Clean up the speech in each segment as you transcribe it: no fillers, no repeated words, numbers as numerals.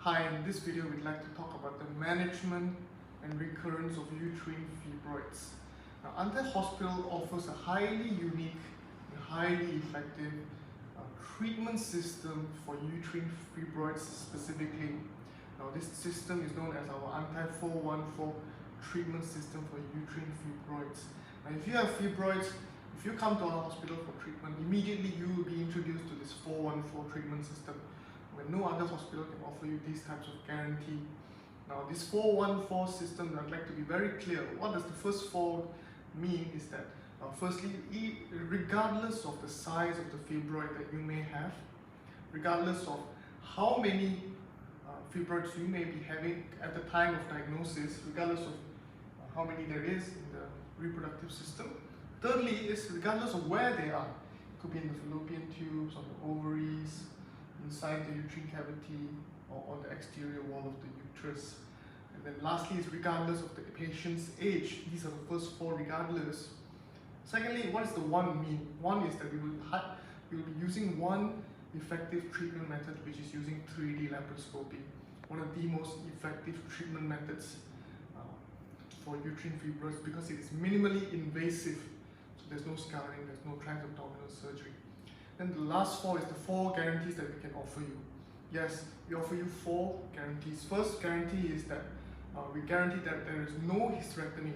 Hi, in this video we'd like to talk about the management and recurrence of uterine fibroids. Now, Antai Hospital offers a highly unique and highly effective treatment system for uterine fibroids specifically. Now, this system is known as our Antai 414 treatment system for uterine fibroids. Now, if you have fibroids, if you come to our hospital for treatment, immediately you will be introduced to this 414 treatment system, when no other hospital can offer you these types of guarantee. Now, this 414 system, I'd like to be very clear. What does the first 4 mean is that, firstly, regardless of the size of the fibroid that you may have, regardless of how many fibroids you may be having at the time of diagnosis, regardless of how many there is in the reproductive system. Thirdly, is regardless of where they are. It could be in the fallopian tubes, on the ovaries, inside the uterine cavity, or on the exterior wall of the uterus. And then lastly is regardless of the patient's age. These are the first 4 regardless. Secondly, what does the 1 mean? 1 is that we will be using one effective treatment method, which is using 3D laparoscopy. One of the most effective treatment methods for uterine fibroids, because it is minimally invasive. So there's no scarring, there's no transabdominal surgery. Then the last 4 is the 4 guarantees that we can offer you. Yes, we offer you 4 guarantees. First guarantee is that we guarantee that there is no hysterectomy.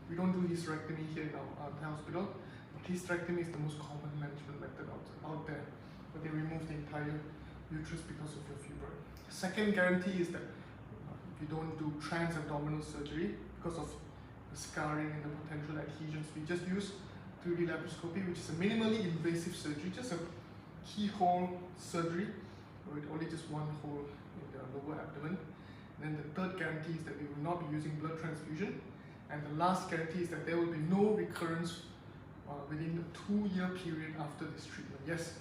We don't do hysterectomy here in our hospital. Hysterectomy is the most common management method out there, where they remove the entire uterus because of your fibroid. Second guarantee is that we don't do transabdominal surgery because of the scarring and the potential adhesions. We just use 3D laparoscopy, which is a minimally invasive surgery, just a keyhole surgery with only just one hole in the lower abdomen. And then the third guarantee is that we will not be using blood transfusion. And the last guarantee is that there will be no recurrence within the 2-year period after this treatment. Yes,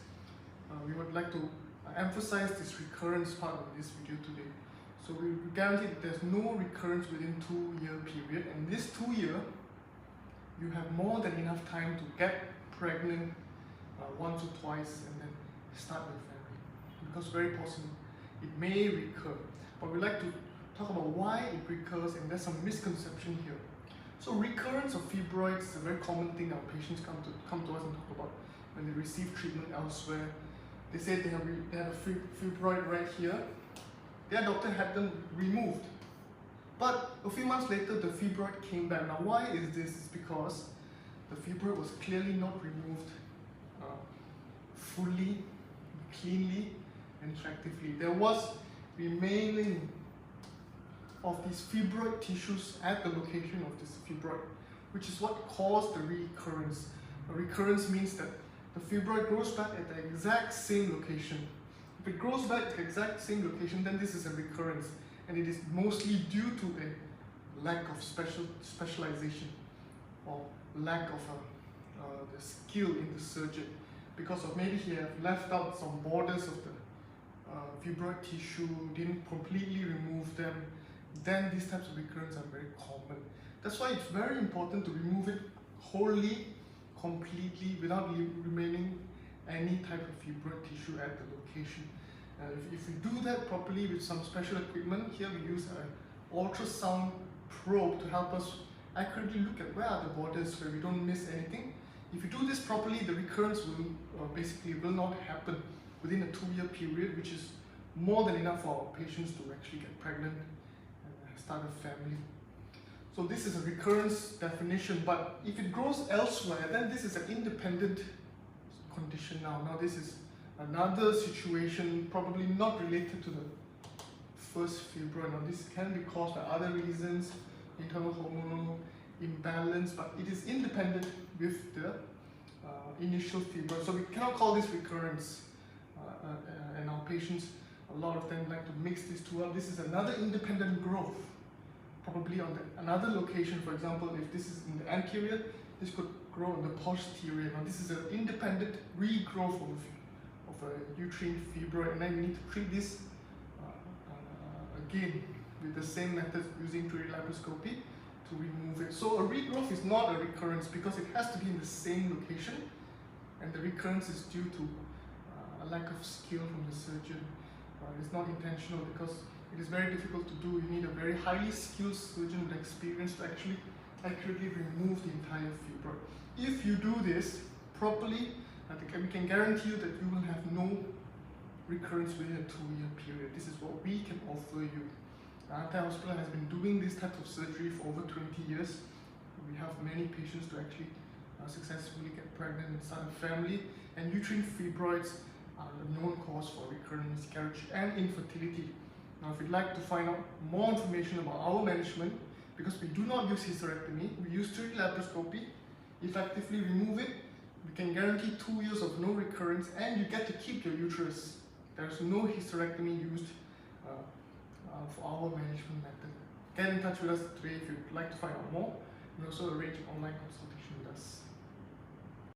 we would like to emphasize this recurrence part of this video today. So we guarantee that there's no recurrence within 2-year period, and this 2 year you have more than enough time to get pregnant once or twice and then start your family, because very possible it may recur. But we'd like to talk about why it recurs, and there's some misconception here. So recurrence of fibroids is a very common thing our patients come to us and talk about when they receive treatment elsewhere. They say they have a fibroid right here. Their doctor had them removed. But a few months later, the fibroid came back. Now, why is this? It's because the fibroid was clearly not removed fully, cleanly, and effectively. There was remaining of these fibroid tissues at the location of this fibroid, which is what caused the recurrence. A recurrence means that the fibroid grows back at the exact same location. If it grows back at the exact same location, then this is a recurrence. And it is mostly due to a lack of specialization, or lack of the skill in the surgeon, because of maybe he have left out some borders of the fibroid tissue, didn't completely remove them. Then these types of recurrence are very common. That's why it's very important to remove it wholly, completely, without remaining any type of fibroid tissue at the location. If we do that properly with some special equipment, here we use an ultrasound probe to help us accurately look at where are the borders where we don't miss anything. If you do this properly, the recurrence will not happen within a 2-year period, which is more than enough for our patients to actually get pregnant and start a family. So this is a recurrence definition, but if it grows elsewhere, then this is an independent condition now. Now this is another situation, probably not related to the first fibroid. Now this can be caused by other reasons, internal hormonal imbalance, but it is independent with the initial fibroid. So we cannot call this recurrence. And our patients, a lot of them like to mix these two up. This is another independent growth, probably on another location. For example, if this is in the anterior, this could grow in the posterior. Now this is an independent regrowth of a uterine fibroid, and then we need to treat this again with the same method, using 3D laparoscopy to remove it. So a regrowth is not a recurrence because it has to be in the same location, and the recurrence is due to a lack of skill from the surgeon. It's not intentional, because It is very difficult to do. You need a very highly skilled surgeon with experience to actually accurately remove the entire fibroid. If you do this properly, we can guarantee you that you will have no recurrence within a 2-year period. This is what we can offer you. Antai Hospital has been doing this type of surgery for over 20 years. We have many patients to actually successfully get pregnant and start a family, and uterine fibroids are the known cause for recurrent miscarriage and infertility. Now, if you'd like to find out more information about our management, because we do not use hysterectomy, we use sterile laparoscopy, effectively remove it, we can guarantee 2 years of no recurrence, and you get to keep your uterus. There's no hysterectomy used for our management method. Get in touch with us today if you'd like to find out more, and also arrange an online consultation with us.